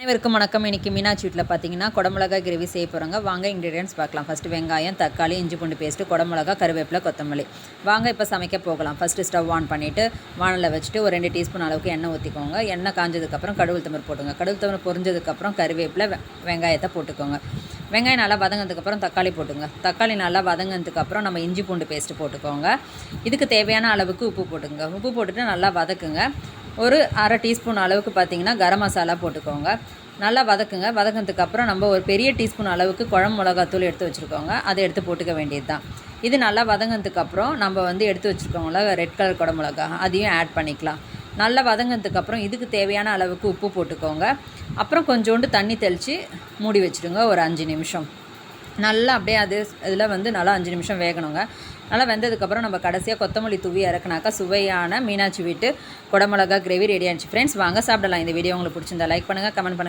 அனைவருக்கும் வணக்கம். இன்றைக்கி மீனாட்சி வீட்டில் பார்த்தீங்கன்னா குடமிளகாய் கிரேவி செய்ய போகிறாங்க. வாங்க இன்க்ரீடியன்ட்ஸ் பார்க்கலாம். ஃபஸ்ட்டு வெங்காயம், தக்காளி, இஞ்சி பூண்டு பேஸ்ட்டு, குடமிளகா, கருவேப்பிலை, கொத்தமல்லி. வாங்க இப்போ சமைக்க போகலாம். ஃபஸ்ட்டு ஸ்டவ் ஆன் பண்ணிவிட்டு வானலில் வச்சுட்டு ஒரு 2 டீஸ்பூன் அளவுக்கு எண்ணெய் ஊற்றிக்கோங்க. எண்ணெய் காஞ்சதுக்கப்புறம் கடுகு தம்பர் போட்டுங்க. கடுகு தம்பர் பொரிஞ்சதுக்கப்புறம் கருவேப்பிலை, வெங்காயத்தை போட்டுக்கோங்க. வெங்காயம் நல்லா வதங்கினதுக்கப்புறம் தக்காளி போட்டுங்க. தக்காளி நல்லா வதங்கினதுக்கப்புறம் நம்ம இஞ்சி பூண்டு பேஸ்ட்டு போட்டுக்கோங்க. இதுக்கு தேவையான அளவுக்கு உப்பு போட்டுங்க. உப்பு போட்டுட்டு நல்லா வதக்குங்க. ஒரு அரை டீஸ்பூன் அளவுக்கு பார்த்திங்கன்னா கரம் மசாலா போட்டுக்கோங்க. நல்லா வதக்குங்க. வதக்கினதுக்கப்புறம் நம்ம ஒரு பெரிய டீஸ்பூன் அளவுக்கு குழம்பு மிளகாத்தூள் எடுத்து வச்சுருக்கோங்க. அதை எடுத்து போட்டுக்க வேண்டியது தான். இது நல்லா வதங்கினதுக்கப்புறம் நம்ம எடுத்து வச்சுருக்கோங்கள ரெட் கலர் குடமிளகா, அதையும் ஆட் பண்ணிக்கலாம். நல்லா வதங்கினதுக்கப்புறம் இதுக்கு தேவையான அளவுக்கு உப்பு போட்டுக்கோங்க. அப்புறம் கொஞ்சோண்டு தண்ணி தெளித்து மூடி வச்சுடுங்க ஒரு 5 நிமிஷம். நல்லா அப்படியே இதில் நல்லா 5 நிமிஷம் வேகணுங்க. நல்லா வெந்ததுக்கப்புறம் நம்ம கடைசியாக கொத்தமல்லி தூவி இறக்குனாக்கா சுவையான மீனாட்சி வீட்டு குடமிளகா கிரேவி ரெடி ஆகிடுச்சு. ஃப்ரெண்ட்ஸ் வாங்க சாப்பிடலாம். இந்த வீடியோ உங்களுக்கு பிடிச்சிருந்தா லைக் பண்ணுங்கள், கமெண்ட் பண்ணுங்கள்.